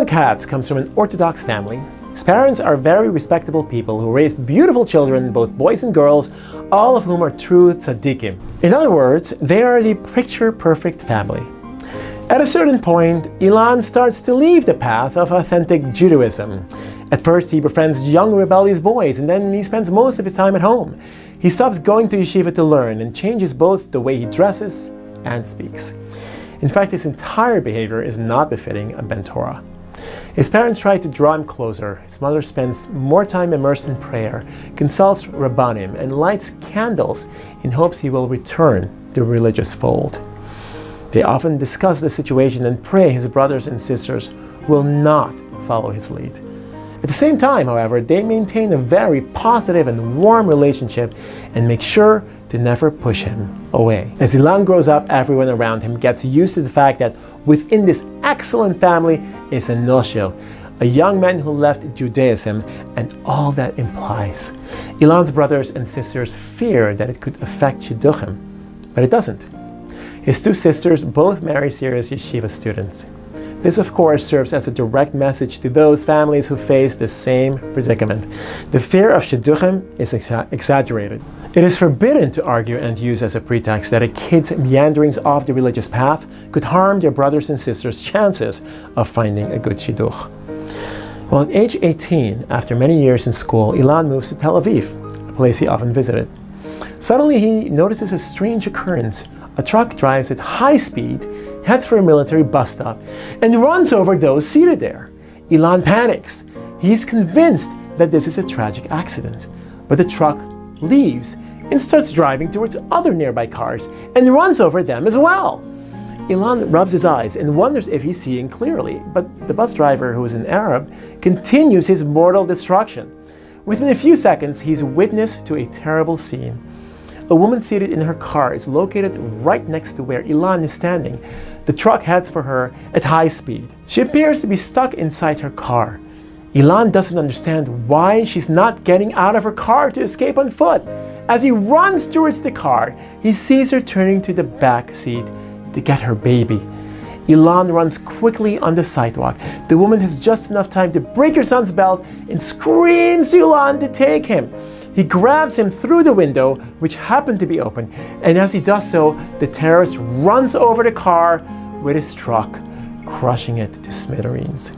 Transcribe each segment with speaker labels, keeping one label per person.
Speaker 1: Ilan Katz comes from an Orthodox family. His parents are very respectable people who raised beautiful children, both boys and girls, all of whom are true tzaddikim. In other words, they are the picture-perfect family. At a certain point, Ilan starts to leave the path of authentic Judaism. At first, he befriends young rebellious boys, and then he spends most of his time at home. He stops going to yeshiva to learn and changes both the way he dresses and speaks. In fact, his entire behavior is not befitting a Ben Torah. His parents try to draw him closer. His mother spends more time immersed in prayer, consults Rabbanim, and lights candles in hopes he will return to the religious fold. They often discuss the situation and pray his brothers and sisters will not follow his lead. At the same time, however, they maintain a very positive and warm relationship and make sure to never push him away. As Ilan grows up, everyone around him gets used to the fact that within this excellent family is a noshel, a young man who left Judaism and all that implies. Ilan's brothers and sisters fear that it could affect shidduchim, but it doesn't. His two sisters both marry serious yeshiva students. This, of course, serves as a direct message to those families who face the same predicament. The fear of shidduchim is exaggerated. It is forbidden to argue and use as a pretext that a kid's meanderings off the religious path could harm their brothers and sisters' chances of finding a good shidduch. Well, at age 18, after many years in school, Ilan moves to Tel Aviv, a place he often visited. Suddenly, he notices a strange occurrence. A truck drives at high speed, heads for a military bus stop, and runs over those seated there. Ilan panics. He's convinced that this is a tragic accident. But the truck leaves and starts driving towards other nearby cars and runs over them as well. Ilan rubs his eyes and wonders if he's seeing clearly, but the bus driver, who is an Arab, continues his mortal destruction. Within a few seconds, he's witness to a terrible scene. A woman seated in her car is located right next to where Ilan is standing. The truck heads for her at high speed. She appears to be stuck inside her car. Ilan doesn't understand why she's not getting out of her car to escape on foot. As he runs towards the car, he sees her turning to the back seat to get her baby. Ilan runs quickly on the sidewalk. The woman has just enough time to break her son's belt and screams to Ilan to take him. He grabs him through the window, which happened to be open, and as he does so, the terrorist runs over the car with his truck, crushing it to smithereens.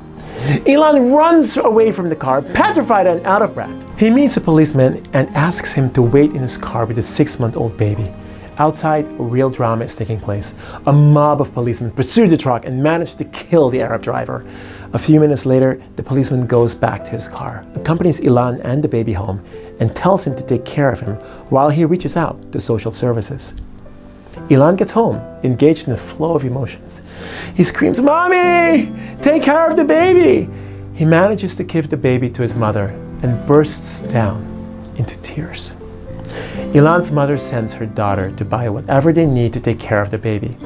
Speaker 1: Ilan runs away from the car, petrified and out of breath. He meets a policeman and asks him to wait in his car with his 6-month-old baby. Outside, a real drama is taking place. A mob of policemen pursue the truck and manage to kill the Arab driver. A few minutes later, the policeman goes back to his car, accompanies Ilan and the baby home, and tells him to take care of him while he reaches out to social services. Ilan gets home, engaged in a flow of emotions. He screams, "Mommy! Take care of the baby!" He manages to give the baby to his mother and bursts down into tears. Ilan's mother sends her daughter to buy whatever they need to take care of the baby,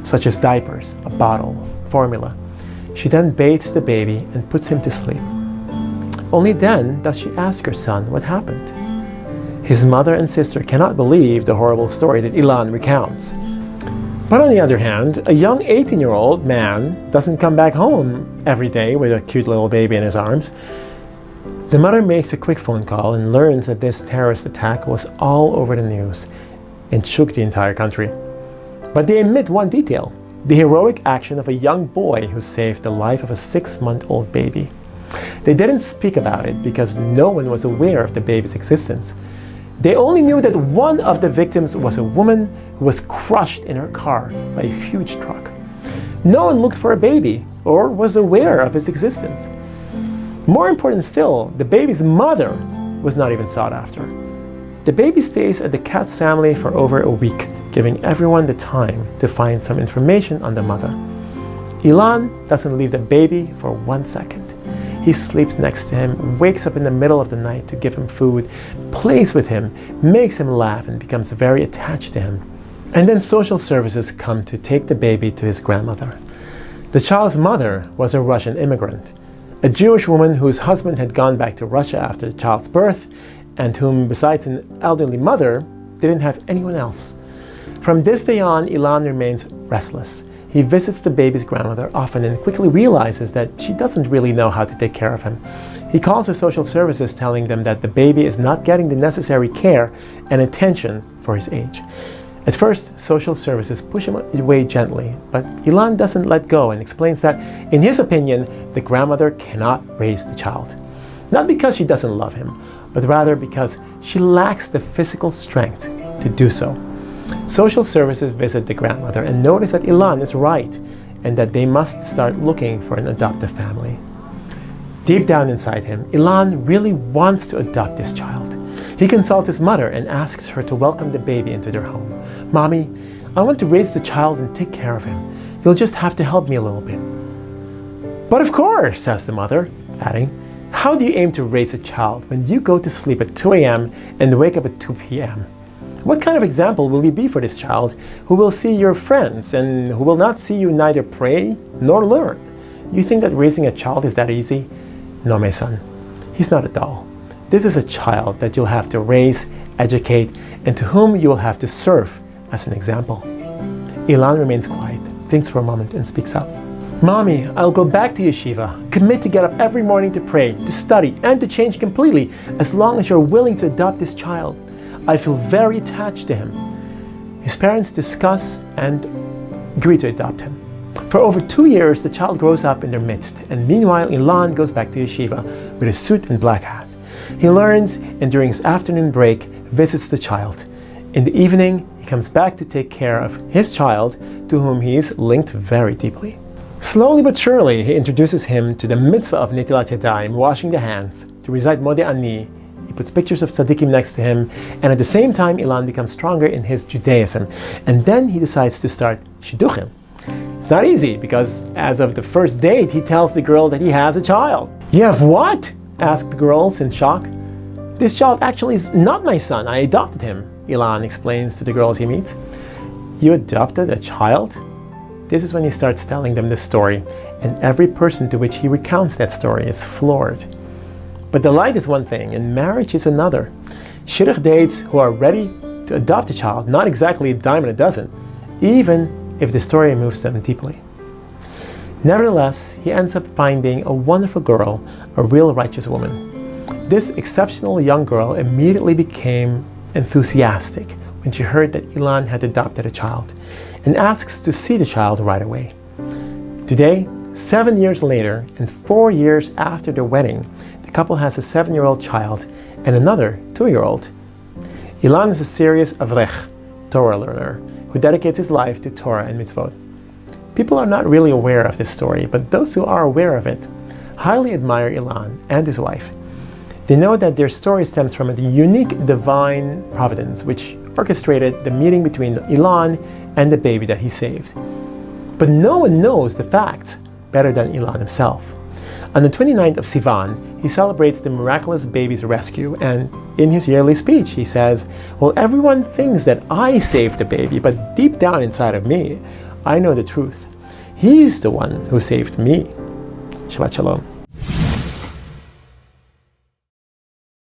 Speaker 1: such as diapers, a bottle, formula. She then bathes the baby and puts him to sleep. Only then does she ask her son what happened. His mother and sister cannot believe the horrible story that Ilan recounts. But on the other hand, a young 18-year-old man doesn't come back home every day with a cute little baby in his arms. The mother makes a quick phone call and learns that this terrorist attack was all over the news and shook the entire country. But they omit one detail: the heroic action of a young boy who saved the life of a 6-month-old baby. They didn't speak about it because no one was aware of the baby's existence. They only knew that one of the victims was a woman who was crushed in her car by a huge truck. No one looked for a baby or was aware of its existence. More important still, the baby's mother was not even sought after. The baby stays at the Katz family for over a week, giving everyone the time to find some information on the mother. Ilan doesn't leave the baby for 1 second. He sleeps next to him, wakes up in the middle of the night to give him food, plays with him, makes him laugh, and becomes very attached to him. And then social services come to take the baby to his grandmother. The child's mother was a Russian immigrant, a Jewish woman whose husband had gone back to Russia after the child's birth, and whom, besides an elderly mother, didn't have anyone else. From this day on, Ilan remains restless. he visits the baby's grandmother often and quickly realizes that she doesn't really know how to take care of him. He calls the social services, telling them that the baby is not getting the necessary care and attention for his age. At first, social services push him away gently, but Ilan doesn't let go and explains that, in his opinion, the grandmother cannot raise the child. Not because she doesn't love him, but rather because she lacks the physical strength to do so. Social services visit the grandmother and notice that Ilan is right and that they must start looking for an adoptive family. Deep down inside him, Ilan really wants to adopt this child. He consults his mother and asks her to welcome the baby into their home. "Mommy, I want to raise the child and take care of him. You'll just have to help me a little bit." "But of course," says the mother, adding, "how do you aim to raise a child when you go to sleep at 2 a.m. and wake up at 2 p.m.? What kind of example will you be for this child who will see your friends and who will not see you neither pray nor learn? You think that raising a child is that easy? No, my son, he's not a doll. This is a child that you'll have to raise, educate, and to whom you will have to serve as an example." Ilan remains quiet, thinks for a moment, and speaks up. "Mommy, I'll go back to yeshiva. Commit to get up every morning to pray, to study, and to change completely, as long as you're willing to adopt this child. I feel very attached to him." His parents discuss and agree to adopt him. For over 2 years, the child grows up in their midst, and meanwhile, Ilan goes back to yeshiva with a suit and black hat. He learns, and during his afternoon break, visits the child. In the evening, he comes back to take care of his child, to whom he is linked very deeply. Slowly but surely, he introduces him to the mitzvah of Netilat Yadayim, washing the hands, to recite Modeh Ani. He puts pictures of tzaddikim next to him, and at the same time, Ilan becomes stronger in his Judaism. And then he decides to start shidduchim. It's not easy, because as of the first date, he tells the girl that he has a child. "You have what?" asked the girls in shock. "This child actually is not my son. I adopted him," Ilan explains to the girls he meets. "You adopted a child?" This is when he starts telling them the story, and every person to which he recounts that story is floored. But delight is one thing, and marriage is another. Shidduch dates who are ready to adopt a child, not exactly a dime in a dozen, even if the story moves them deeply. Nevertheless, he ends up finding a wonderful girl, a real righteous woman. This exceptional young girl immediately became enthusiastic when she heard that Ilan had adopted a child, and asks to see the child right away. Today, 7 years later, and 4 years after their wedding, the couple has a 7-year-old child and another 2-year-old. Ilan is a serious avrech, Torah learner, who dedicates his life to Torah and mitzvot. People are not really aware of this story, but those who are aware of it highly admire Ilan and his wife. They know that their story stems from a unique divine providence which orchestrated the meeting between Ilan and the baby that he saved. But no one knows the facts better than Ilan himself. On the 29th of Sivan, he celebrates the miraculous baby's rescue, and in his yearly speech he says, "Well, everyone thinks that I saved the baby, but deep down inside of me, I know the truth. He's the one who saved me." Shabbat Shalom.